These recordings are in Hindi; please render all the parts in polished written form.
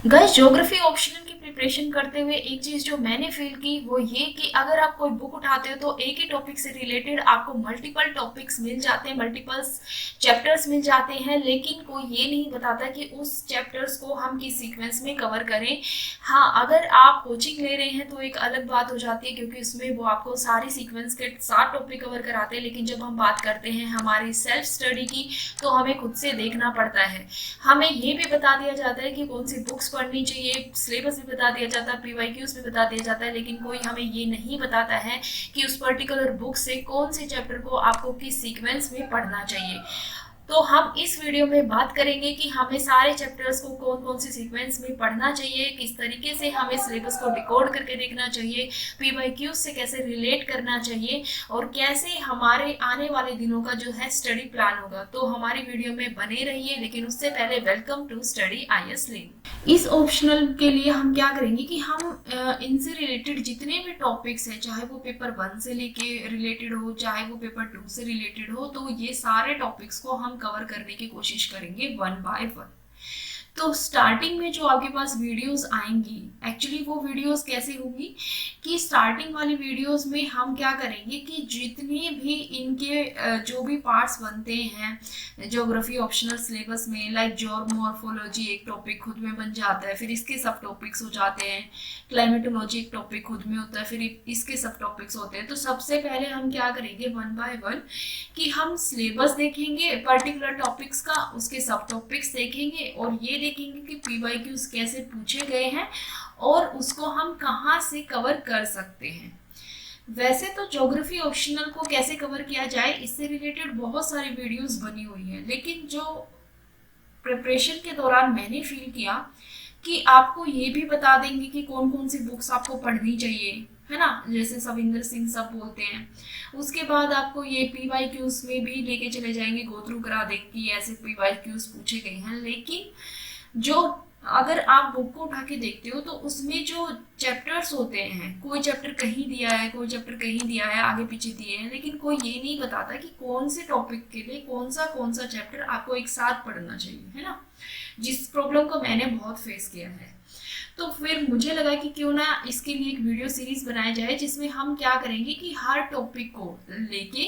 गाइस, ज्योग्राफी ऑप्शनल की प्रिपरेशन करते हुए एक चीज जो मैंने फील की वो ये कि अगर आप कोई बुक उठाते हो तो एक ही टॉपिक से रिलेटेड आपको मल्टीपल टॉपिक्स मिल जाते हैं, मल्टीपल चैप्टर्स मिल जाते हैं, लेकिन कोई ये नहीं बताता कि उस चैप्टर्स को हम किस सीक्वेंस में कवर करें। हाँ, अगर आप कोचिंग ले रहे हैं तो एक अलग बात हो जाती है, क्योंकि उसमें वो आपको सारी सीक्वेंस के साथ टॉपिक कवर कराते हैं। लेकिन जब हम बात करते हैं हमारी सेल्फ स्टडी की, तो हमें खुद से देखना पड़ता है। हमें ये भी बता दिया जाता है कि कौन सी बुक्स पढ़नी चाहिए, सिलेबस भी बता दिया जाता है, पीवाईक्यूज भी बता दिया जाता है, लेकिन कोई हमें ये नहीं बताता है कि उस पर्टिकुलर बुक से कौन से चैप्टर को आपको किस सीक्वेंस में पढ़ना चाहिए। तो हम इस वीडियो में बात करेंगे कि हमें सारे चैप्टर्स को कौन कौन से सीक्वेंस में पढ़ना चाहिए, किस तरीके से हमें सिलेबस को डिकोड करके देखना चाहिए, पीवाईक्यूज से कैसे रिलेट करना चाहिए, और कैसे हमारे आने वाले दिनों का जो है स्टडी प्लान होगा। तो हमारी वीडियो में बने रहिए, लेकिन उससे पहले welcome to study IAS link. इस ऑप्शनल के लिए हम क्या करेंगे कि हम इनसे रिलेटेड जितने भी टॉपिक्स हैं, चाहे वो पेपर 1 से लेके रिलेटेड हो, चाहे वो पेपर 2 से रिलेटेड हो, तो ये सारे टॉपिक्स को हम कवर करने की कोशिश करेंगे 1 बाय 1। तो स्टार्टिंग में जो आपके पास वीडियोस आएंगी, एक्चुअली वो वीडियोस कैसे होंगी कि स्टार्टिंग वाली वीडियोस में हम क्या करेंगे कि जितने भी इनके जो भी पार्ट्स बनते हैं ज्योग्राफी ऑप्शनल सिलेबस में, लाइक जियोमॉर्फोलॉजी एक टॉपिक खुद में बन जाता है, फिर इसके सब टॉपिक्स हो जाते हैं, क्लाइमेटोलॉजी एक टॉपिक खुद में होता है, फिर इसके सब टॉपिक्स होते हैं। तो सबसे पहले हम क्या करेंगे 1 बाय 1 कि हम सिलेबस देखेंगे पर्टिकुलर टॉपिक्स का, उसके सब टॉपिक्स देखेंगे और ये देखेंगे कि पीवाईक्यूज कैसे पूछे गए हैं और उसको हम कहाँ से कवर कर सकते हैं। वैसे तो ज्योग्राफी ऑप्शनल को कैसे कवर किया जाए इससे रिलेटेड बहुत सारी वीडियोस बनी हुई है, लेकिन जो प्रिपरेशन के दौरान मैंने फील किया कि आपको ये भी बता देंगे कि कौन कौन सी बुक्स आपको पढ़नी चाहिए, है ना, जैसे सविंदर सिंह सब बोलते हैं। उसके बाद आपको ये पीवाईक्यूज में भी लेके चले जाएंगे, गो थ्रू करा देंगे कि ऐसे पीवाईक्यूज पूछे गए हैं। लेकिन जो अगर आप बुक को उठा के देखते हो तो उसमें जो चैप्टर्स होते हैं, कोई चैप्टर कहीं दिया है, कोई चैप्टर कहीं दिया है, आगे पीछे दिए हैं, लेकिन कोई ये नहीं बताता कि कौन से टॉपिक के लिए कौन सा चैप्टर आपको एक साथ पढ़ना चाहिए, है ना, जिस प्रॉब्लम को मैंने बहुत फेस किया है। तो फिर मुझे लगा कि क्यों ना इसके लिए एक वीडियो सीरीज बनाई जाए, जिसमें हम क्या करेंगे कि हर टॉपिक को लेके,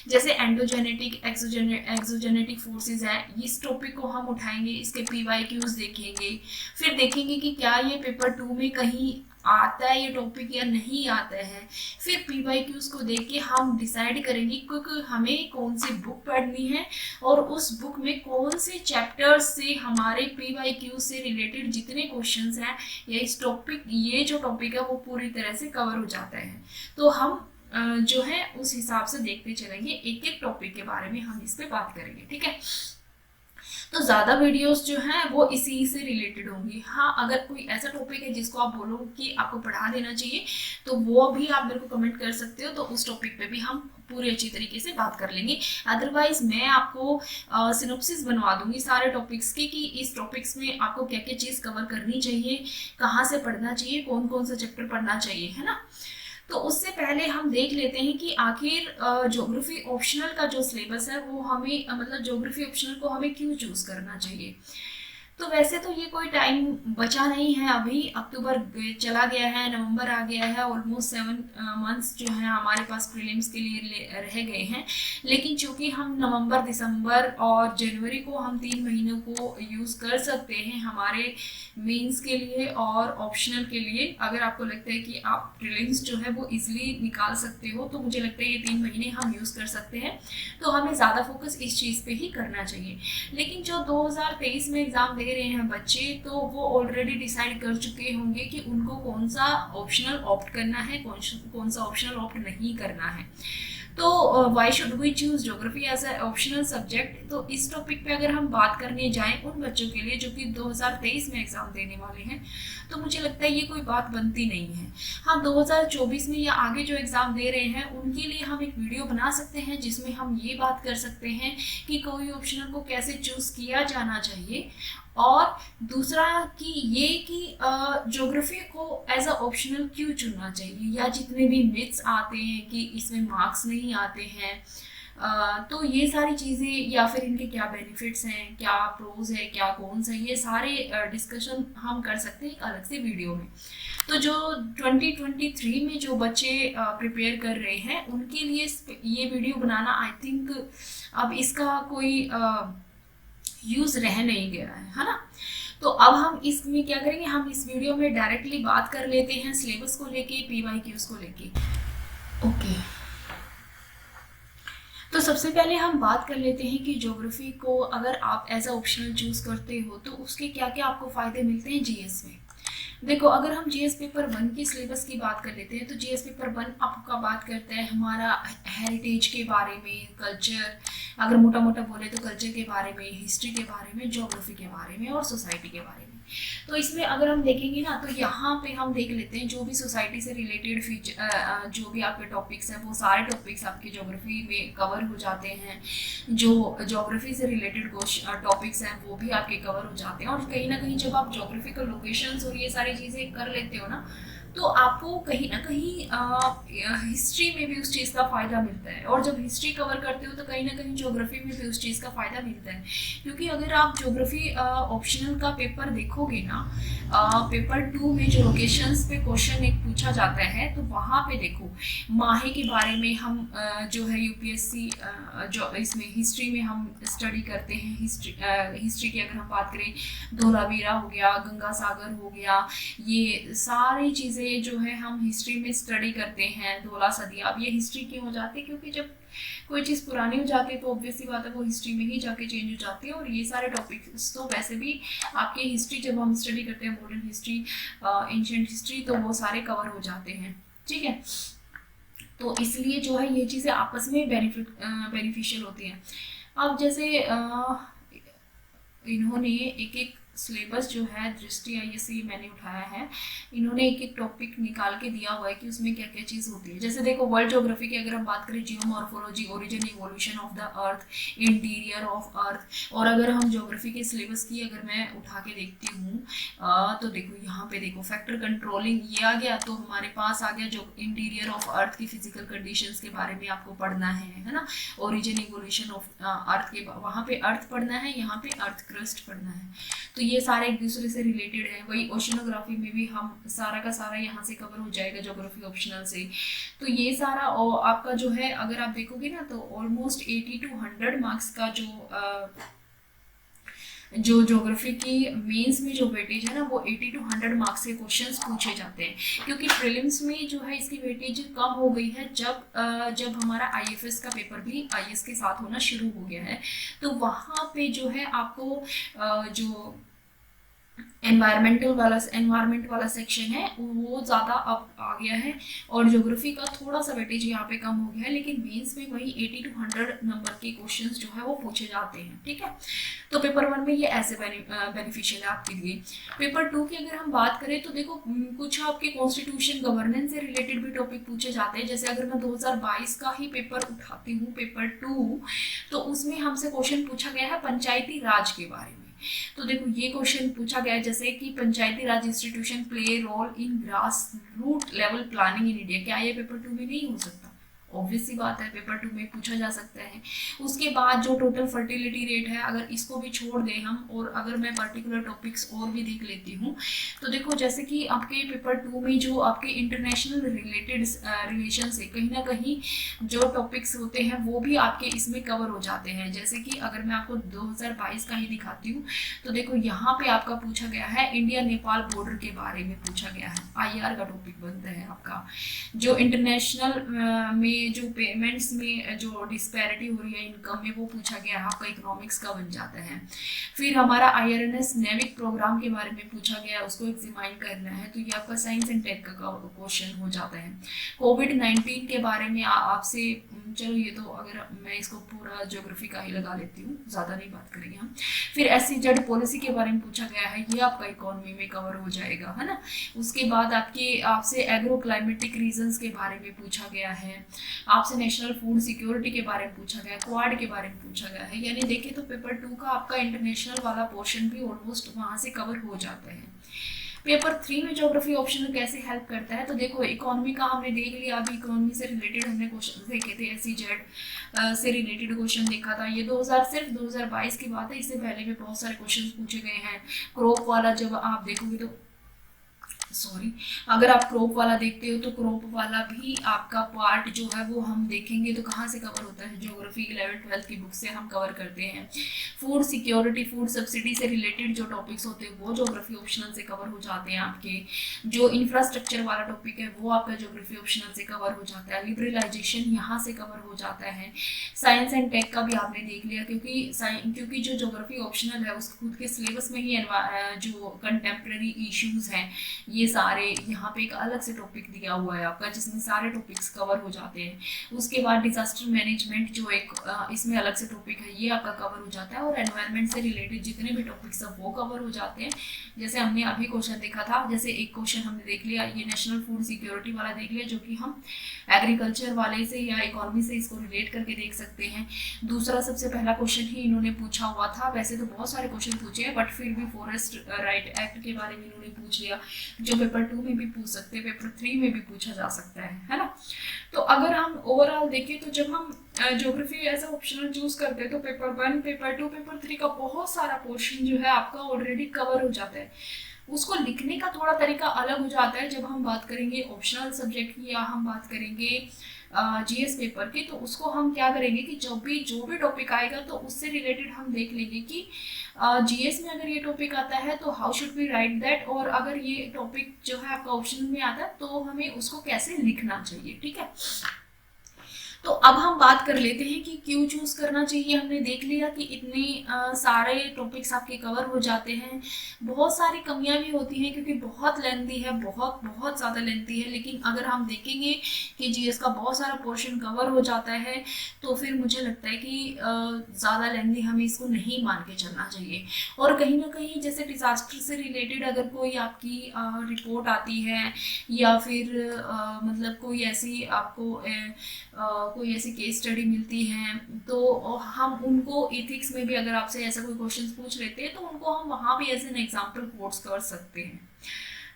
जैसे एंडोजेनेटिक एक्सोजेनेटिक फोर्सेस है, इस टॉपिक को हम उठाएंगे, इसके पीवाईक्यूज देखेंगे, फिर देखेंगे कि क्या ये पेपर 2 में कहीं आता है ये टॉपिक या नहीं आता है। फिर पीवाईक्यूज को देख के हम डिसाइड करेंगे क्योंकि हमें कौन सी बुक पढ़नी है और उस बुक में कौन से चैप्टर्स से हमारे पीवाईक्यूज से रिलेटेड जितने क्वेश्चंस हैं या इस टॉपिक, ये जो टॉपिक है वो पूरी तरह से कवर हो जाता है। तो हम जो है उस हिसाब से देखते चलेंगे, एक एक टॉपिक के बारे में हम इस पे बात करेंगे, ठीक है। तो ज़्यादा वीडियोस जो हैं वो इसी से रिलेटेड होंगी। हाँ, अगर कोई ऐसा टॉपिक है जिसको आप बोलो कि आपको पढ़ा देना चाहिए, तो वो भी आप मेरे को कमेंट कर सकते हो, तो उस टॉपिक पे भी हम पूरी अच्छी तरीके से बात कर लेंगे। अदरवाइज मैं आपको सिनॉप्सिस बनवा दूंगी सारे टॉपिक्स की कि इस टॉपिक्स में आपको क्या क्या चीज़ कवर करनी चाहिए, कहाँ से पढ़ना चाहिए, कौन कौन सा चैप्टर पढ़ना चाहिए, है ना। तो उससे पहले हम देख लेते हैं कि आखिर ज्योग्राफी ऑप्शनल का जो सिलेबस है वो हमें मतलब ज्योग्राफी ऑप्शनल को हमें क्यों चूज करना चाहिए। तो वैसे तो ये कोई टाइम बचा नहीं है, अभी अक्टूबर चला गया है, नवंबर आ गया है, ऑलमोस्ट 7 मंथ्स जो है हमारे पास प्रीलिम्स के लिए रह गए हैं। लेकिन चूंकि हम नवंबर, दिसंबर और जनवरी को हम 3 महीनों को यूज़ कर सकते हैं हमारे मेंस के लिए और ऑप्शनल के लिए। अगर आपको लगता है कि आप प्रीलिम्स जो है वो इजीली निकाल सकते हो, तो मुझे लगता है ये 3 महीने हम यूज़ कर सकते हैं, तो हमें ज़्यादा फोकस इस चीज़ पे ही करना चाहिए। लेकिन जो 2023 में एग्ज़ाम दे रहे हैं बच्चे, तो वो ऑलरेडी डिसाइड कर चुके होंगे कि उनको कौन सा ऑप्शनल ऑप्ट करना है, कौन सा ऑप्शनल ऑप्ट नहीं करना है। तो why should we choose geography as a optional subject. तो इस टॉपिक पे अगर हम बात करने जाएं उन बच्चों के लिए जो कि 2023 में एग्जाम देने वाले हैं, तो मुझे लगता है ये कोई बात बनती नहीं है। हाँ, 2024 में या आगे जो एग्जाम दे रहे हैं उनके लिए हम एक वीडियो बना सकते हैं जिसमें हम ये बात कर सकते हैं कि कोई ऑप्शनल को कैसे चूज किया जाना चाहिए, और दूसरा कि ये कि ज्योग्राफी को एज अ ऑप्शनल क्यों चुनना चाहिए, या जितने भी मिथ्स आते हैं कि इसमें मार्क्स नहीं आते हैं, तो ये सारी चीज़ें या फिर इनके क्या बेनिफिट्स हैं, क्या प्रोज है, क्या कॉन्स है, ये सारे डिस्कशन हम कर सकते हैं एक अलग से वीडियो में। तो जो 2023 में जो बच्चे प्रिपेयर कर रहे हैं उनके लिए ये वीडियो बनाना आई थिंक अब इसका कोई यूज़ रह नहीं गया है ना। तो अब हम इसमें क्या करेंगे, हम इस वीडियो में डायरेक्टली बात कर लेते हैं सिलेबस को लेके, PYQs को लेके। ओके, तो सबसे पहले हम बात कर लेते हैं कि ज्योग्राफी को अगर आप एज अ ऑप्शनल चूज करते हो तो उसके क्या क्या आपको फ़ायदे मिलते हैं जीएस में। देखो, अगर हम जीएस पेपर 1 की सिलेबस की बात कर लेते हैं तो जीएस पेपर 1 आपका बात करता है हमारा हेरिटेज के बारे में, कल्चर, अगर मोटा मोटा बोले तो कल्चर के बारे में, हिस्ट्री के बारे में, ज्योग्राफी के बारे में और सोसाइटी के बारे में। तो इसमें अगर हम देखेंगे ना तो यहाँ पे हम देख लेते हैं जो भी सोसाइटी से रिलेटेड फीचर, जो भी आपके टॉपिक्स हैं वो सारे टॉपिक्स आपके ज्योग्राफी में कवर हो जाते हैं। जो ज्योग्राफी से रिलेटेड टॉपिक्स हैं वो भी आपके कवर हो जाते हैं। और कहीं ना कहीं जब आप ज्योग्राफिकल लोकेशंस और ये सारी चीज़ें कर लेते हो ना तो आपको कहीं ना कहीं हिस्ट्री में भी उस चीज़ का फ़ायदा मिलता है। और जब हिस्ट्री कवर करते हो तो कहीं ना कहीं ज्योग्राफी में भी उस चीज़ का फ़ायदा मिलता है। क्योंकि अगर आप ज्योग्राफी ऑप्शनल का पेपर देखोगे ना, पेपर 2 में जो लोकेशंस पे क्वेश्चन एक पूछा जाता है तो वहाँ पे देखो माहे के बारे में हम जो है यूपीएससी जो इसमें हिस्ट्री में हम स्टडी करते हैं। हिस्ट्री की अगर हम बात करें, धोलावीरा हो गया, गंगा सागर हो गया, ये सारी चीज़ें जो है हम हिस्ट्री में स्टडी करते हैं। धोला सदी, अब ये हिस्ट्री क्यों हो जाती है, क्योंकि जब कोई चीज़ पुरानी हो जाती है तो ऑब्वियस सी बात है वो हिस्ट्री में ही जाके चेंज हो जाती है। और ये सारे टॉपिक्स तो वैसे भी आपके हिस्ट्री जब हम स्टडी करते हैं, मॉडर्न हिस्ट्री, एंशिएंट हिस्ट्री, तो वो सारे कवर हो जाते हैं, ठीक है। तो इसलिए जो है ये चीज़ें आपस में बेनिफिशियल होती हैं। अब जैसे इन्होंने एक एक सिलेबस जो है दृष्टि आईएससी मैंने उठाया है, इन्होंने एक एक टॉपिक निकाल के दिया हुआ है कि उसमें क्या क्या चीज़ होती है। जैसे देखो, वर्ल्ड ज्योग्राफी की अगर हम बात करें, geomorphology, origin evolution of the earth, interior of earth. और अगर हम ज्योग्राफी के सिलेबस की अगर मैं उठा के देखती हूँ तो देखो यहाँ पे देखो फैक्टर कंट्रोलिंग ये आ गया, तो हमारे पास आ गया जो इंटीरियर ऑफ अर्थ की फिजिकल कंडीशंस के बारे में आपको पढ़ना है ना। ओरिजिन इवोल्यूशन ऑफ अर्थ के वहाँ पे अर्थ पढ़ना है, यहाँ पे अर्थ क्रस्ट पढ़ना है। तो ये सारे एक दूसरे से रिलेटेड है। वही ओशनोग्राफी में भी हम सारा का सारा यहाँ से कवर हो जाएगा ज्योग्राफी ऑप्शनल से। तो ये सारा आपका जो है अगर आप देखोगे ना तो ऑलमोस्ट 80 to 100 मार्क्स का जो ज्योग्राफी की मेंस में जो वेटेज है ना वो 80 to 100 मार्क्स के क्वेश्चंस पूछे जाते हैं। क्योंकि प्रीलिम्स में जो है इसकी वेटेज कम हो गई है जब हमारा आईएफएस का पेपर भी आईएएस के साथ होना शुरू हो गया है। तो वहाँ पे जो है आपको जो एनवायरमेंट वाला सेक्शन है वो ज़्यादा अब आ गया है और ज्योग्राफी का थोड़ा सा वेटेज यहाँ पे कम हो गया है। लेकिन मेंस में वही 80 to 100 नंबर के क्वेश्चंस जो है वो पूछे जाते हैं, ठीक है। तो पेपर 1 में ये ऐसे बेनिफिशियल है आपके लिए। पेपर 2 की अगर हम बात करें तो देखो कुछ आपके कॉन्स्टिट्यूशन गवर्नेंस से रिलेटेड भी टॉपिक पूछे जाते हैं। जैसे अगर मैं 2022 का ही पेपर उठाती हूँ, पेपर 2, तो उसमें हमसे क्वेश्चन पूछा गया है पंचायती राज के बारे में। तो देखो ये क्वेश्चन पूछा गया है जैसे कि Panchayati Raj institution play role in grass root level planning in India. क्या ये पेपर 2 में नहीं हो सकता? ऑब्वियस सी बात है, पेपर 2 में पूछा जा सकता है। उसके बाद जो टोटल फर्टिलिटी रेट है, अगर इसको भी छोड़ दें हम और अगर मैं पर्टिकुलर टॉपिक्स और भी देख लेती हूँ तो देखो जैसे कि आपके पेपर 2 में जो आपके इंटरनेशनल रिलेटेड रिलेशन से कहीं ना कहीं जो टॉपिक्स होते हैं वो भी आपके इसमें कवर हो जाते हैं। जैसे कि अगर मैं आपको 2022 का ही दिखाती हूँ तो देखो यहाँ पे आपका पूछा गया है इंडिया नेपाल बॉर्डर के बारे में पूछा गया है। IR का टॉपिक बनता है आपका। जो इंटरनेशनल में जो पेमेंट्स में जो डिस्पैरिटी हो रही है इनकम में वो पूछा गया है, आपका इकोनॉमिक्स का बन जाता है। फिर हमारा IRNS नेविक प्रोग्राम के बारे में पूछा गया है, उसको एग्जामिन करना है, तो ये आपका साइंस एंड टेक का क्वेश्चन हो जाता है। कोविड-19 के बारे में आपसे, चलो ये तो अगर मैं इसको पूरा ज्योग्राफी का ही लगा लेती हूँ, ज़्यादा नहीं बात करेंगे हम। फिर SEZ पॉलिसी के बारे में पूछा गया है, ये आपका इकोनॉमी में कवर हो जाएगा, है ना। उसके बाद आपसे एग्रो क्लाइमेटिक रीजंस के बारे में पूछा गया है, आपसे नेशनल फूड सिक्योरिटी के बारे में पूछा गया, क्वाड के बारे में पूछा गया है। यानी देखिए तो पेपर 2 का आपका इंटरनेशनल वाला पोर्शन भी ऑलमोस्ट वहाँ से कवर हो जाता है। पेपर 3 में ज्योग्राफी ऑप्शनल कैसे हेल्प करता है, तो देखो इकोनॉमी का हमने देख लिया, अभी इकोनॉमी से रिलेटेड हमने क्वेश्चन देखे थे, SEZ से रिलेटेड क्वेश्चन देखा था। ये सिर्फ 2022 की बात है, इससे पहले भी बहुत सारे क्वेश्चन पूछे गए हैं। क्रॉप वाला जब आप देखोगे तो अगर आप क्रॉप वाला देखते हो तो क्रॉप वाला भी आपका पार्ट जो है वो हम देखेंगे तो कहाँ से कवर होता है, ज्योग्राफी 11th-12th की बुक से हम कवर करते हैं। फूड सिक्योरिटी, फूड सब्सिडी से रिलेटेड जो टॉपिक्स होते हैं वो ज्योग्राफी ऑप्शनल से कवर हो जाते हैं आपके। जो इंफ्रास्ट्रक्चर वाला टॉपिक है वो आपका ज्योग्राफी ऑप्शनल से कवर हो जाता है। लिबरलाइजेशन यहाँ से कवर हो जाता है। साइंस एंड टेक का भी आपने देख लिया, क्योंकि जो ज्योग्राफी ऑप्शनल है उसके खुद के सिलेबस में ही जो कंटेम्प्रेरी इश्यूज हैं ये सारे यहाँ पे एक अलग से टॉपिक दिया हुआ है आपका, जिसमें सारे टॉपिक्स कवर हो जाते हैं। उसके बाद डिजास्टर मैनेजमेंट जो एक इसमें अलग से टॉपिक है ये आपका कवर हो जाता है, और एनवायरनमेंट से रिलेटेड जितने भी टॉपिक्स हैं वो कवर हो जाते हैं। जैसे हमने अभी क्वेश्चन देखा था, जैसे एक क्वेश्चन हमने देख लिया, ये नेशनल फूड सिक्योरिटी वाला देख लिया, जो कि हम एग्रीकल्चर वाले से या इकोनॉमी से इसको रिलेट करके देख सकते हैं। दूसरा सबसे पहला क्वेश्चन ही इन्होंने पूछा हुआ था, वैसे तो बहुत सारे क्वेश्चन पूछे हैं बट फिर भी फॉरेस्ट राइट एक्ट के बारे में इन्होंने पूछ लिया, जो पेपर 2 में भी पूछ सकते हैं, पेपर 3 में भी पूछा जा सकता है ना। तो अगर हम ओवरऑल देखें तो जब हम ज्योग्राफी एज ऑप्शनल चूज करते हैं तो पेपर 1, पेपर 2, पेपर 3 का बहुत सारा पोर्शन जो है आपका ऑलरेडी कवर हो जाता है। उसको लिखने का थोड़ा तरीका अलग हो जाता है जब हम बात करेंगे ऑप्शनल सब्जेक्ट की या हम बात करेंगे GS पेपर की, तो उसको हम क्या करेंगे कि जो भी टॉपिक आएगा तो उससे रिलेटेड हम देख लेंगे कि GS में अगर ये टॉपिक आता है तो how should we write that, और अगर ये टॉपिक जो है आपका ऑप्शन में आता है तो हमें उसको कैसे लिखना चाहिए। ठीक है, तो अब हम बात कर लेते हैं कि क्यों चूज करना चाहिए। हमने देख लिया कि इतने सारे टॉपिक्स आपके कवर हो जाते हैं। बहुत सारी कमियां भी होती हैं क्योंकि बहुत लेंथी है, बहुत ज़्यादा लेंथी है, लेकिन अगर हम देखेंगे कि GS का बहुत सारा पोर्शन कवर हो जाता है तो फिर मुझे लगता है कि ज़्यादा लेंथी हमें इसको नहीं मान के चलना चाहिए। और कहीं ना कहीं जैसे डिजास्टर से रिलेटेड अगर कोई आपकी रिपोर्ट आती है या फिर मतलब कोई ऐसी आपको कोई ऐसी केस स्टडी मिलती है तो हम उनको एथिक्स में भी अगर आपसे ऐसा कोई क्वेश्चन पूछ लेते हैं तो उनको हम वहाँ भी एज एन एग्जाम्पल कोट्स कर सकते हैं।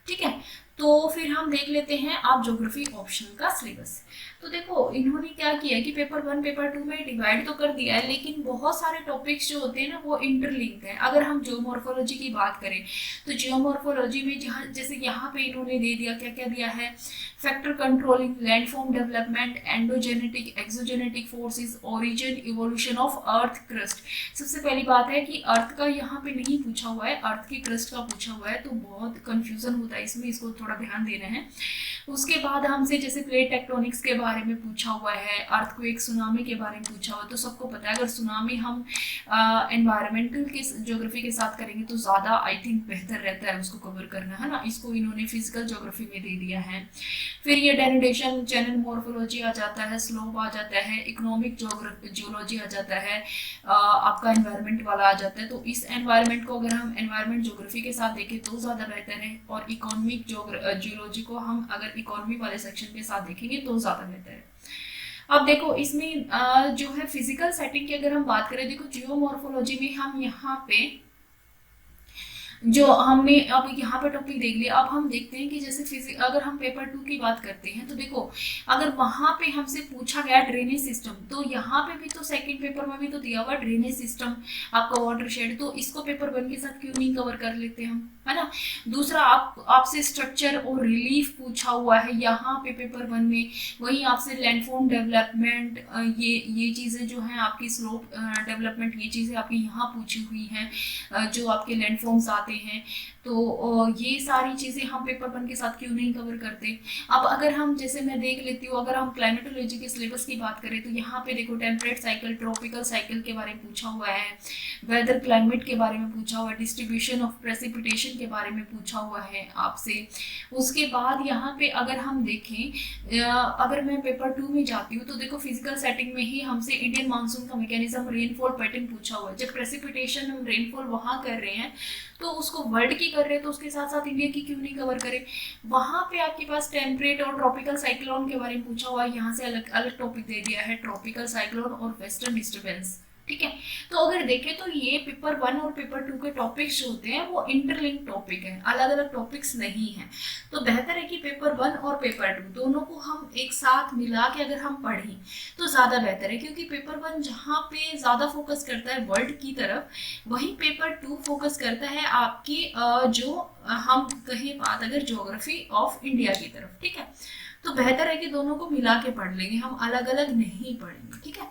ठीक है, तो फिर हम देख लेते हैं आप ज्योग्राफी ऑप्शनल का सिलेबस। तो देखो इन्होंने क्या किया कि पेपर 1, पेपर 2 में डिवाइड तो कर दिया है, लेकिन बहुत सारे टॉपिक्स जो होते हैं ना वो इंटरलिंक्ड है। अगर हम जियोमॉर्फोलॉजी की बात करें तो जियोमॉर्फोलॉजी में जैसे यहाँ पे इन्होंने दे दिया, क्या क्या दिया है, factor controlling landform development, endogenetic exogenetic forces, origin, evolution of earth crust. सबसे पहली बात है कि अर्थ का यहाँ पे नहीं पूछा हुआ है, अर्थ की क्रस्ट का पूछा हुआ है, तो बहुत कंफ्यूजन होता है इसमें, इसको थोड़ा ध्यान देना है। उसके बाद हमसे जैसे प्लेट टेक्टोनिक्स के बारे में पूछा हुआ है, अर्थक्वेक, सुनामी के बारे में पूछा हुआ है। तो सबको पता है अगर सुनामी हम एनवायरमेंटल के ज्योग्राफी के साथ करेंगे तो ज़्यादा आई थिंक बेहतर रहता है उसको कवर करना, है ना। इसको इन्होंने फिजिकल ज्योग्राफी में दे दिया है। फिर ये डेनुडेशन, चैनल मॉर्फोलॉजी आ जाता है, स्लोप आ जाता है, इकोनॉमिक जियोलॉजी आ जाता है, आपका एनवायरमेंट वाला आ जाता है। तो इस एनवायरमेंट को अगर हम एनवायरमेंट ज्योग्राफी के साथ देखें तो ज़्यादा बेहतर है, और इकोनॉमिक जियोलॉजी को हम अगर इकोनॉमी वाले सेक्शन के साथ देखेंगे तो ज़्यादा बेहतर है। अब देखो इसमें जो है फिजिकल सेटिंग की अगर हम बात करें, देखो जियोमॉर्फोलॉजी में हम यहाँ पे जो हमने अब यहाँ पे टॉपिक देख लिया। अब हम देखते हैं कि जैसे अगर हम पेपर 2 की बात करते हैं तो देखो अगर वहां पे हमसे पूछा गया ड्रेनेज सिस्टम, तो यहाँ पे भी तो सेकंड पेपर में भी तो दिया हुआ ड्रेनेज सिस्टम आपका वाटर शेड, तो इसको पेपर 1 के साथ क्यों नहीं कवर कर लेते हम, है ना। दूसरा आपसे स्ट्रक्चर और रिलीफ पूछा हुआ है यहाँ पे पेपर 1 में, वहीं आपसे लैंडफॉर्म डेवलपमेंट, ये चीजें जो है आपकी स्लोप डेवलपमेंट, ये चीजें आपकी यहाँ पूछी हुई हैं, जो आपके लैंडफॉर्म्स आते हैं। तो ये सारी चीजें हम पेपर 1 के साथ क्यों नहीं कवर करते। अब अगर हम जैसे मैं देख लेती हूँ, अगर हम क्लाइमेटोलॉजी के सिलेबस की बात करें तो यहाँ पे देखो टेम्परेट साइकिल, ट्रॉपिकल साइकिल के बारे में पूछा हुआ है, वेदर क्लाइमेट के बारे में पूछा हुआ है, डिस्ट्रीब्यूशन ऑफ प्रेसिपिटेशन के बारे में पूछा हुआ है आपसे। उसके बाद यहाँ पे अगर हम देखें, अगर मैं पेपर 2 में जाती हूँ तो देखो फिजिकल सेटिंग में ही हमसे इंडियन मानसून का मैकेनिज्म, रेनफॉल पैटर्न पूछा हुआ है। जब प्रेसिपिटेशन हम रेनफॉल वहाँ कर रहे हैं तो उसको वर्ल्ड की कर रहे हैं, तो उसके साथ साथ इंडिया की क्यों नहीं कवर करें। वहां पे आपके पास टेम्परेट और ट्रॉपिकल साइक्लोन के बारे में पूछा हुआ है, यहाँ से अलग अलग टॉपिक दे दिया है, ट्रॉपिकल साइक्लोन और वेस्टर्न डिस्टर्बेंस, ठीक है। तो अगर देखें तो ये पेपर 1 और पेपर 2 के टॉपिक्स जो होते हैं वो इंटरलिंक टॉपिक है, अलग अलग टॉपिक्स नहीं है। तो बेहतर है कि पेपर 1 और पेपर 2 दोनों को हम एक साथ मिला के अगर हम पढ़ें तो ज़्यादा बेहतर है, क्योंकि पेपर 1 जहाँ पे ज़्यादा फोकस करता है वर्ल्ड की तरफ, वहीं पेपर 2 फोकस करता है आपकी जो हम कहें बात अगर ज्योग्राफी ऑफ इंडिया की तरफ। ठीक है, तो बेहतर है कि दोनों को मिला के पढ़ लेंगे, हम अलग अलग नहीं पढ़ेंगे। ठीक है,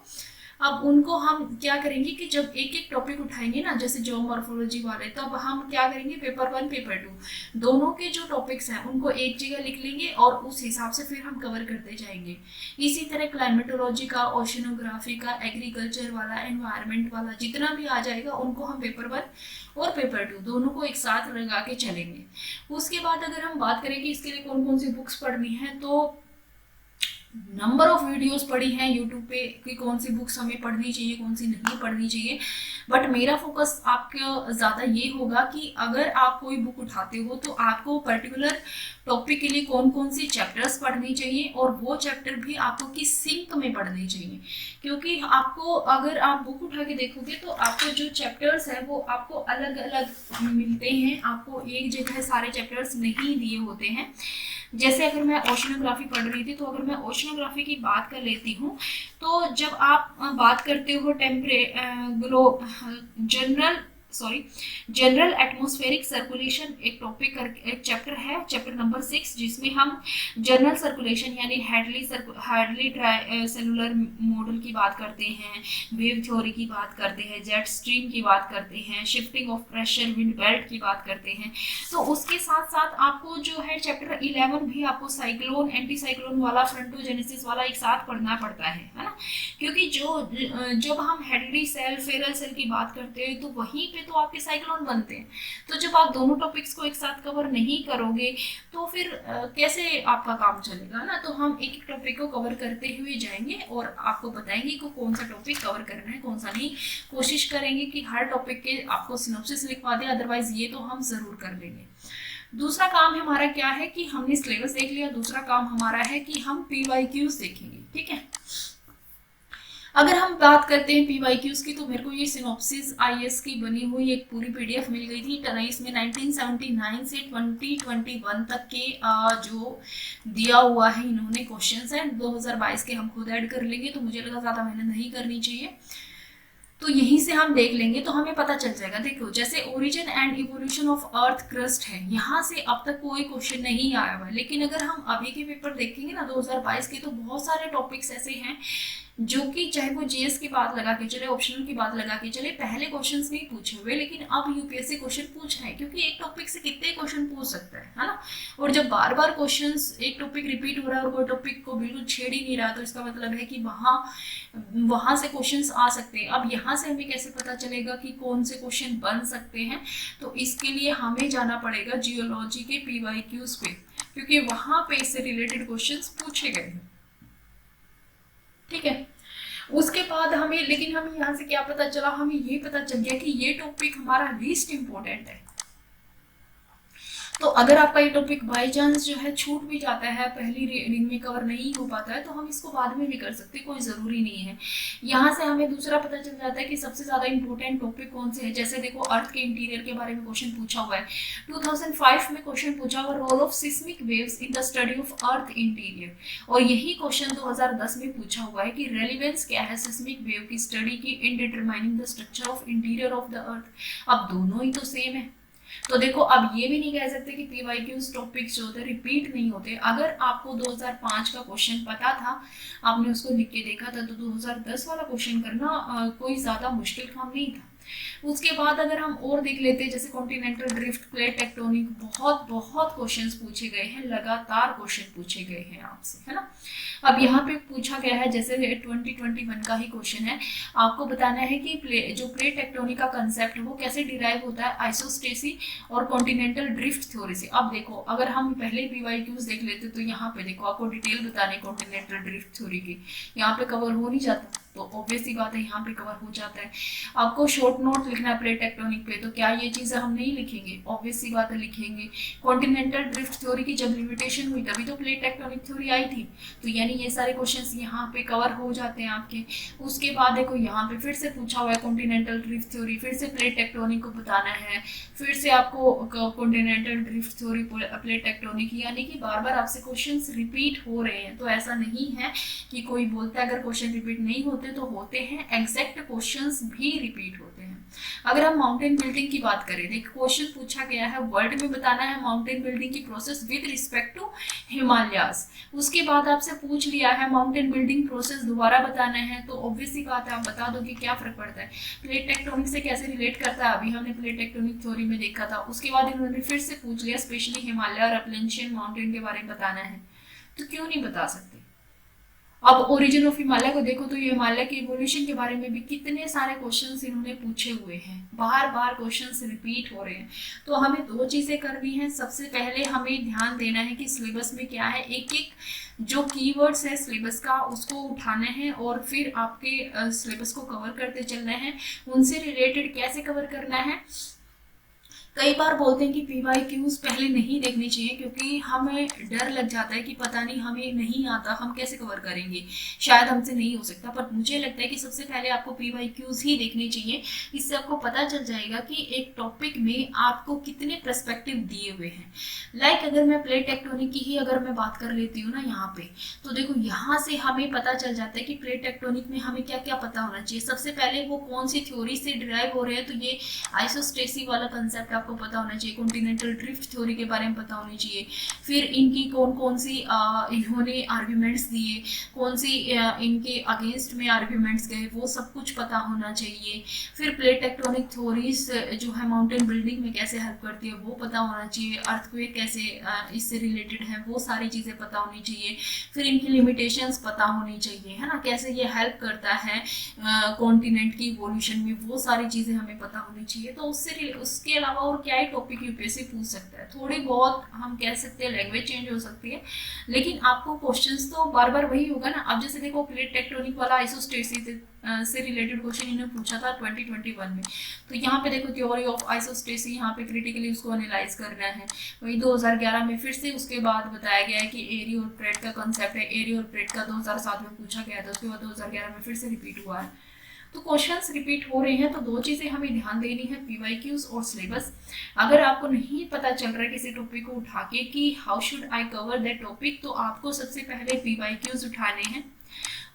अब उनको हम क्या करेंगे कि जब एक एक टॉपिक उठाएंगे ना, जैसे जियोमॉर्फोलॉजी वाले, तब हम क्या करेंगे पेपर 1 पेपर 2 दोनों के जो टॉपिक्स हैं उनको एक जगह लिख लेंगे और उस हिसाब से फिर हम कवर करते जाएंगे। इसी तरह क्लाइमेटोलॉजी का, ओशनोग्राफी का, एग्रीकल्चर वाला, एनवायरनमेंट वाला जितना भी आ जाएगा उनको हम पेपर 1 और पेपर 2 दोनों को एक साथ लगा के चलेंगे। उसके बाद अगर हम बात करें कि इसके लिए कौन कौन सी बुक्स पढ़नी है, तो नंबर ऑफ वीडियोस पढ़ी हैं यूट्यूब पे कि कौन सी बुक्स हमें पढ़नी चाहिए, कौन सी नहीं पढ़नी चाहिए। बट मेरा फोकस आपका ज़्यादा ये होगा कि अगर आप कोई बुक उठाते हो तो आपको पर्टिकुलर टॉपिक के लिए कौन कौन सी चैप्टर्स पढ़नी चाहिए, और वो चैप्टर भी आपको किस सिंक में पढ़नी चाहिए। क्योंकि आपको अगर आप बुक उठा के देखोगे तो आपको जो चैप्टर्स है वो आपको अलग अलग मिलते हैं, आपको एक जगह सारे चैप्टर्स नहीं दिए होते हैं। जैसे अगर मैं ओशनोग्राफी पढ़ रही थी, तो अगर मैं ओशनोग्राफी की बात कर लेती हूँ, तो जब आप बात करते हो जनरल एटमॉस्फेरिक सर्कुलेशन एक टॉपिक करके एक चैप्टर है, चैप्टर नंबर 6, जिसमें हम जनरल सर्कुलेशन यानी हैडली सेलुलर मॉडल की बात करते हैं, वेव थ्योरी की बात करते हैं, जेट स्ट्रीम की बात करते हैं, shifting of pressure, wind belt की बात करते हैं। तो उसके साथ साथ आपको जो है चैप्टर 11 भी आपको साइक्लोन, एंटी साइक्लोन वाला, फ्रंटोजेनेसिस वाला एक साथ पढ़ना पड़ता है ना, क्योंकि जब हम हेडली सेल, फेरल सेल की बात करते हैं तो वहीं पे तो आपके साइक्लोन बनते हैं। तो जब आप दोनों टॉपिक्स को एक साथ कवर नहीं करोगे तो फिर कैसे आपका काम चलेगा ना। तो हम एक एक टॉपिक को कवर करते हुए जाएंगे और आपको बताएंगे कि कौन सा टॉपिक कवर करना है, कौन सा नहीं। कोशिश करेंगे कि हर टॉपिक के आपको सिनॉप्सिस लिखवा दें, अदरवाइज ये तो हम जरूर कर लेंगे। दूसरा काम हमारा क्या है कि हमने सिलेबस देख लिया, दूसरा काम हमारा है कि हम PYQs देखेंगे। ठीक है, अगर हम बात करते हैं PYQs की, तो मेरे को ये सिनॉप्सिस IAS की बनी हुई एक पूरी PDF मिल गई थी। इसमें 1979 से 2021 तक के जो दिया हुआ है इन्होंने क्वेश्चंस हैं। 2022 के हम खुद ऐड कर लेंगे, तो मुझे लगा ज़्यादा मेहनत नहीं करनी चाहिए, तो यहीं से हम देख लेंगे तो हमें पता चल जाएगा। देखो, जैसे origin and evolution of earth crust है, यहाँ से अब तक कोई क्वेश्चन नहीं आया हुआ, लेकिन अगर हम अभी के पेपर देखेंगे ना 2022 के, तो बहुत सारे टॉपिक्स ऐसे हैं जो कि चाहे वो GS की बात लगा के चले, ऑप्शनल की बात लगा के चले, पहले क्वेश्चंस नहीं पूछे हुए, लेकिन अब UPSC क्वेश्चन पूछ रहे हैं, क्योंकि एक टॉपिक से कितने क्वेश्चन पूछ सकता है ना। और जब बार बार क्वेश्चंस एक टॉपिक रिपीट हो रहा है और कोई टॉपिक को बिल्कुल छेड़ ही नहीं रहा, तो इसका मतलब है कि वहाँ से क्वेश्चंस आ सकते हैं। अब यहाँ से हमें कैसे पता चलेगा कि कौन से क्वेश्चन बन सकते हैं, तो इसके लिए हमें जाना पड़ेगा जियोलॉजी के PYQs पे, क्योंकि वहाँ पे इससे रिलेटेड क्वेश्चंस पूछे गए हैं। ठीक है, उसके बाद हमें यहाँ से क्या पता चला, हमें ये पता चल गया कि ये टॉपिक हमारा लीस्ट इम्पोर्टेंट है। तो अगर आपका ये टॉपिक बाई चांस जो है छूट भी जाता है, पहली रीडिंग में कवर नहीं हो पाता है, तो हम इसको बाद में भी कर सकते हैं, कोई ज़रूरी नहीं है। यहाँ से हमें दूसरा पता चल जाता है कि सबसे ज़्यादा इंपॉर्टेंट टॉपिक कौन से है। जैसे देखो, अर्थ के इंटीरियर के बारे में क्वेश्चन पूछा हुआ है, 2005 में क्वेश्चन पूछा हुआ, role of seismic waves in the study of earth interior. और यही क्वेश्चन 2010 में पूछा हुआ है कि रेलिवेंस क्या है सिस्मिक वेव की स्टडी की in determining the structure of interior of the earth. अब दोनों ही तो सेम है, तो देखो अब ये भी नहीं कह सकते कि PYQs टॉपिक्स जो होते हैं रिपीट नहीं होते। अगर आपको 2005 का क्वेश्चन पता था, आपने उसको लिख के देखा था, तो 2010 वाला क्वेश्चन करना कोई ज़्यादा मुश्किल काम नहीं था। उसके बाद अगर हम और देख लेते हैं, जैसे कॉन्टिनेंटल ड्रिफ्ट, प्लेट टेक्टोनिक, बहुत क्वेश्चंस पूछे गए हैं, लगातार क्वेश्चन पूछे गए हैं आपसे, है ना। अब यहाँ पे पूछा गया है, जैसे 2021 का ही क्वेश्चन है, आपको बताना है कि जो प्लेट टेक्टोनिक का कंसेप्ट वो कैसे डिराइव होता है आइसोस्टेसी और कॉन्टिनेंटल ड्रिफ्ट थ्योरी से। अब देखो, अगर हम पहले PYQs देख लेते तो यहाँ पे देखो आपको डिटेल बताने कॉन्टिनेंटल ड्रिफ्ट थ्योरी की, यहाँ पे कवर हो नहीं जाता, तो ऑब्वियसली बात है यहाँ पे कवर हो जाता है। आपको शॉर्ट नोट लिखना है प्लेट टेक्टोनिक पे, तो क्या ये चीज़ें हम नहीं लिखेंगे? ऑब्वियसली बात है लिखेंगे। कॉन्टिनेंटल ड्रिफ्ट थ्योरी की जब लिमिटेशन हुई तभी तो प्लेट टेक्टोनिक थ्योरी आई थी, तो यानी ये सारे क्वेश्चंस यहाँ पे कवर हो जाते हैं आपके। उसके बाद देखो यहाँ पे फिर से पूछा हुआ है कॉन्टिनेंटल ड्रिफ्ट थ्योरी, फिर से प्लेट टेक्टोनिक को बताना है, फिर से आपको continental drift theory plate tectonic, यानी कि बार बार आपसे क्वेश्चंस रिपीट हो रहे हैं। तो ऐसा नहीं है कि कोई बोलता है अगर क्वेश्चन रिपीट नहीं होते तो होते हैं, एग्जैक्ट क्वेश्चंस भी रिपीट होते हैं। अगर हम माउंटेन बिल्डिंग की बात करें, देखो क्वेश्चन पूछा गया है वर्ड में बताना है माउंटेन बिल्डिंग की process with respect to Himalayas. उसके बाद आपसे पूछ लिया है माउंटेन बिल्डिंग प्रोसेस दोबारा बताना है, तो ऑब्वियसली बात है आप बता दो कि क्या फर्क पड़ता है, प्लेट टेक्टोनिक से कैसे रिलेट करता है, अभी हमने प्लेट टेक्टोनिक थ्योरी में देखा था। उसके बाद इन्होंने फिर से पूछ लिया स्पेशली हिमालय और अपलेंशियन माउंटेन के बारे में बताना है, तो क्यों नहीं बता सकते। अब ओरिजिन ऑफ हिमालय को देखो तो ये हिमालय के इवोल्यूशन के बारे में भी कितने सारे क्वेश्चंस इन्होंने पूछे हुए हैं, बार बार क्वेश्चंस रिपीट हो रहे हैं। तो हमें दो चीजें करनी है, सबसे पहले हमें ध्यान देना है कि सिलेबस में क्या है, एक एक जो कीवर्ड्स है सिलेबस का उसको उठाना है और फिर आपके सिलेबस को कवर करते चलना है। उनसे रिलेटेड कैसे कवर करना है, कई बार बोलते हैं कि PYQs पहले नहीं देखने चाहिए क्योंकि हमें डर लग जाता है कि पता नहीं हमें नहीं आता, हम कैसे कवर करेंगे, शायद हमसे नहीं हो सकता। पर मुझे लगता है कि सबसे पहले आपको PYQs ही देखने चाहिए, इससे आपको पता चल जाएगा कि एक टॉपिक में आपको कितने पर्सपेक्टिव दिए हुए हैं। लाइक अगर मैं प्लेट टेक्टोनिक की ही अगर मैं बात कर लेती हूँ ना यहाँ पे, तो देखो यहाँ से हमें पता चल जाता है कि प्लेट टेक्टोनिक में हमें क्या क्या पता होना चाहिए। सबसे पहले वो कौन सी थ्योरी से डिराइव हो रहे हैं, तो ये आइसोस्टेसी वाला कंसेप्ट आपको पता होना चाहिए, कॉन्टिनेंटल ड्रिफ्ट थ्योरी के बारे में पता होनी चाहिए। फिर इनकी कौन कौन सी इन्होंने आर्ग्यूमेंट्स दिए, कौन सी इनके अगेंस्ट में आर्ग्यूमेंट्स गए, वो सब कुछ पता होना चाहिए। फिर प्लेट टेक्टोनिक थ्योरीज जो है माउंटेन बिल्डिंग में कैसे हेल्प करती है वो पता होना चाहिए, अर्थक्वेक कैसे इससे रिलेटेड है वो सारी चीज़ें पता होनी चाहिए। फिर इनकी लिमिटेशंस पता होनी चाहिए, है ना, कैसे ये हेल्प करता है कॉन्टिनेंट की इवोल्यूशन में, वो सारी चीज़ें हमें पता होनी चाहिए। तो उसके अलावा और क्या ही टॉपिक यूपीएससी पूछ सकता है, थोड़ी बहुत हम कह सकते हैं लैंग्वेज चेंज हो सकती है, लेकिन आपको क्वेश्चंस तो बार बार वही होगा ना। अब जैसे देखो प्लेट टेक्टोनिक वाला आइसोस्टेसिस से रिलेटेड क्वेश्चन इन्होंने पूछा था 2021 में, तो यहाँ पे देखो थ्योरी ऑफ आइसोस्टेसिस, यहाँ पे क्रिटिकली उसको एनालाइज करना है। वही 2011 में फिर से उसके बाद बताया गया है कि एरी और प्रेट का कॉन्सेप्ट है, एरी और प्रेट का 2007 में पूछा गया था, उसके बाद 2011 में फिर से रिपीट हुआ है। तो क्वेश्चंस रिपीट हो रहे हैं, तो दो चीज़ें हमें ध्यान देनी है, PYQs और सिलेबस। अगर आपको नहीं पता चल रहा है किसी टॉपिक को उठा के कि how should I cover that topic, तो आपको सबसे पहले PYQs उठाने हैं,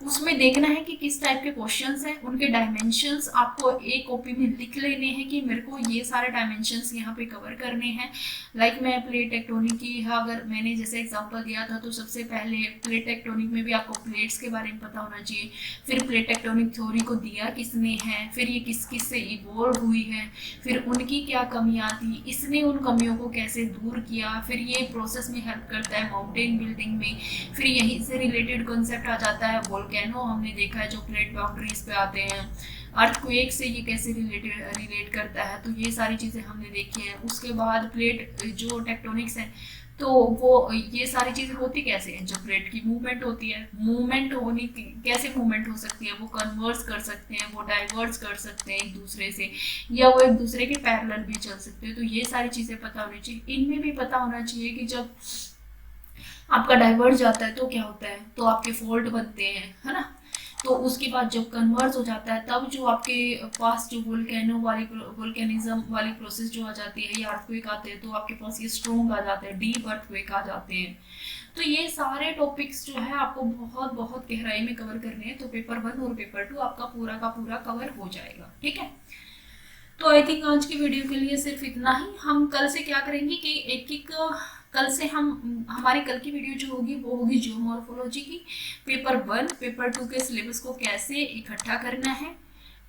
उसमें देखना है कि किस टाइप के क्वेश्चंस हैं, उनके डायमेंशंस आपको एक कॉपी में लिख लेने हैं कि मेरे को ये सारे डायमेंशंस यहाँ पे कवर करने हैं। लाइक मैं प्लेट टेक्टोनिक की अगर मैंने जैसे एग्जांपल दिया था, तो सबसे पहले प्लेट टेक्टोनिक में भी आपको प्लेट्स के बारे में पता होना चाहिए। फिर प्लेट टेक्टोनिक थ्योरी को दिया किसने है, फिर ये किस किस से इवॉल्व हुई है, फिर उनकी क्या कमियाँ थी, इसने उन कमियों को कैसे दूर किया, फिर ये प्रोसेस में हेल्प करता है माउंटेन बिल्डिंग में। फिर यहीं से रिलेटेड कॉन्सेप्ट आ जाता है वोल्केनो, हमने देखा है जो प्लेट बाउंड्रीज पे आते हैं। अर्थक्वेक से ये कैसे रिलेट करता है, तो ये सारी चीज़ें हमने देखी हैं। उसके बाद प्लेट जो टेक्टोनिक्स है, तो वो ये सारी चीज़ें होती कैसे हैं, जो प्लेट की मूवमेंट होती है, मूवमेंट होनी कैसे मूवमेंट हो सकती है, वो कन्वर्स कर सकते हैं, वो डाइवर्स कर सकते हैं एक दूसरे से, या वो एक दूसरे के पैरेलल भी चल सकते हैं। तो ये सारी चीज़ें पता होनी चाहिए। इनमें भी पता होना चाहिए कि जब आपका डाइवर्स जाता है तो क्या होता है, तो आपके फोल्ड बनते हैं, है ना। तो उसके बाद जब कन्वर्स हो जाता है तब जो आपके पास जो वोल्केनिज्म वाली प्रोसेस जो आ जाती है, या अर्थक्वेक आते हैं, तो आपके पास ये स्ट्रोंग आ जाते हैं, डीप अर्थक्वेक आ जाते हैं। तो ये सारे टॉपिक्स जो है आपको बहुत बहुत गहराई में कवर करने हैं, तो पेपर 1 और पेपर 2 आपका पूरा का पूरा कवर हो जाएगा, ठीक है। तो आई थिंक आज की वीडियो के लिए सिर्फ इतना ही। हम कल से क्या करेंगे कि एक कल से हमारी कल की वीडियो जो होगी वो होगी जियोमॉर्फोलॉजी की, पेपर 1 पेपर 2 के सिलेबस को कैसे इकट्ठा करना है,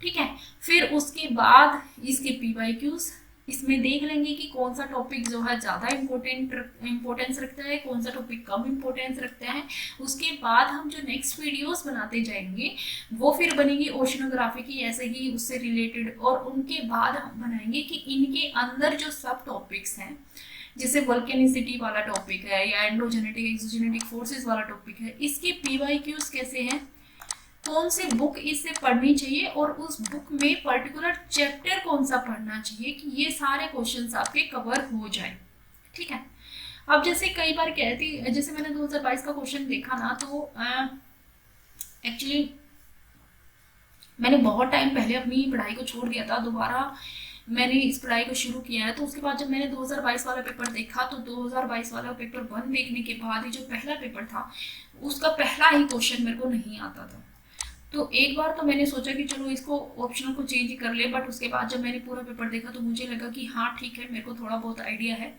ठीक है। फिर उसके बाद इसके PYQs इसमें देख लेंगे कि कौन सा टॉपिक जो है ज़्यादा इम्पोर्टेंस रखता है, कौन सा टॉपिक कम इम्पोर्टेंस रखता है। उसके बाद हम जो नेक्स्ट वीडियोस बनाते जाएंगे वो फिर बनेगी ओशनोग्राफी की, ऐसे ही उससे रिलेटेड, और उनके बाद हम बनाएंगे कि इनके अंदर जो सब टॉपिक्स हैं, जैसे वोल्केनिसिटी वाला टॉपिक है या एंडोजेनेटिक एक्सोजेनेटिक फोर्सेस वाला टॉपिक है, इसके PYQs कैसे हैं, तो कौन सी बुक इससे पढ़नी चाहिए और उस बुक में पर्टिकुलर चैप्टर कौन सा पढ़ना चाहिए कि ये सारे क्वेश्चंस आपके कवर हो जाए। ठीक है। अब जैसे कई बार कहती, जैसे मैंने 2022 का क्वेश्चन देखा ना, तो एक्चुअली मैंने बहुत टाइम पहले अपनी पढ़ाई को छोड़ दिया था, दोबारा मैंने इस पढ़ाई को शुरू किया है। तो उसके बाद जब मैंने 2022 वाला पेपर देखा, तो 2022 वाला पेपर 1 देखने के बाद ही जो पहला पेपर था उसका पहला ही क्वेश्चन मेरे को नहीं आता था। तो एक बार तो मैंने सोचा कि चलो इसको ऑप्शनल को चेंज ही कर ले, बट उसके बाद जब मैंने पूरा पेपर देखा तो मुझे लगा कि हाँ ठीक है, मेरे को थोड़ा बहुत आइडिया है,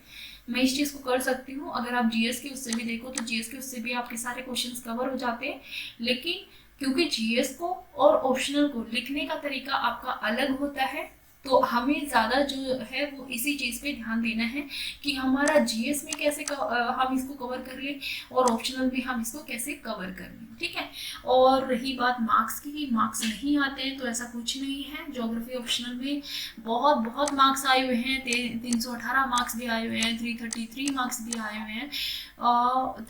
मैं इस चीज़ को कर सकती हूँ। अगर आप जीएस के उससे भी देखो तो जीएस के उससे भी आपके सारे क्वेश्चंस कवर हो जाते हैं, लेकिन क्योंकि जीएस को और ऑप्शनल को लिखने का तरीका आपका अलग होता है, तो हमें ज़्यादा जो है वो इसी चीज़ पे ध्यान देना है कि हमारा जीएस में कैसे हम इसको कवर कर लें और ऑप्शनल में हम इसको कैसे कवर कर लें। ठीक है। और रही बात मार्क्स की, मार्क्स नहीं आते हैं तो ऐसा कुछ नहीं है। ज्योग्राफी ऑप्शनल में बहुत बहुत मार्क्स आए हुए हैं, 318 मार्क्स भी आए हुए हैं, 333 मार्क्स भी आए हुए हैं,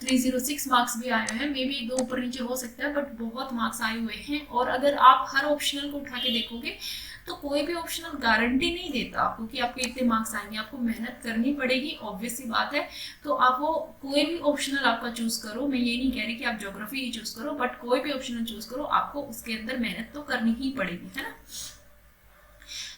306 मार्क्स भी आए हुए हैं। मे बी एक दो ऊपर नीचे हो सकता है, बट बहुत मार्क्स आए हुए हैं। और अगर आप हर ऑप्शनल को उठा के देखोगे तो कोई भी ऑप्शनल गारंटी नहीं देता आपको कि आपके इतने मार्क्स आएंगे। आपको मेहनत करनी पड़ेगी, ऑब्वियस सी बात है। तो आप वो कोई भी ऑप्शनल आपका चूज करो, मैं ये नहीं कह रही कि आप ज्योग्राफी ही चूज करो, बट कोई भी ऑप्शनल चूज करो, आपको उसके अंदर मेहनत तो करनी ही पड़ेगी, है ना।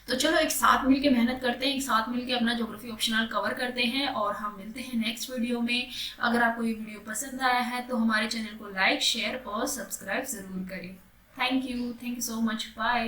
तो चलो एक साथ मिलके मेहनत करते हैं, एक साथ मिलके अपना ज्योग्राफी ऑप्शनल कवर करते हैं, और हम मिलते हैं नेक्स्ट वीडियो में। अगर आपको ये वीडियो पसंद आया है तो हमारे चैनल को लाइक, शेयर और सब्सक्राइब जरूर करें। Thank you so much, bye.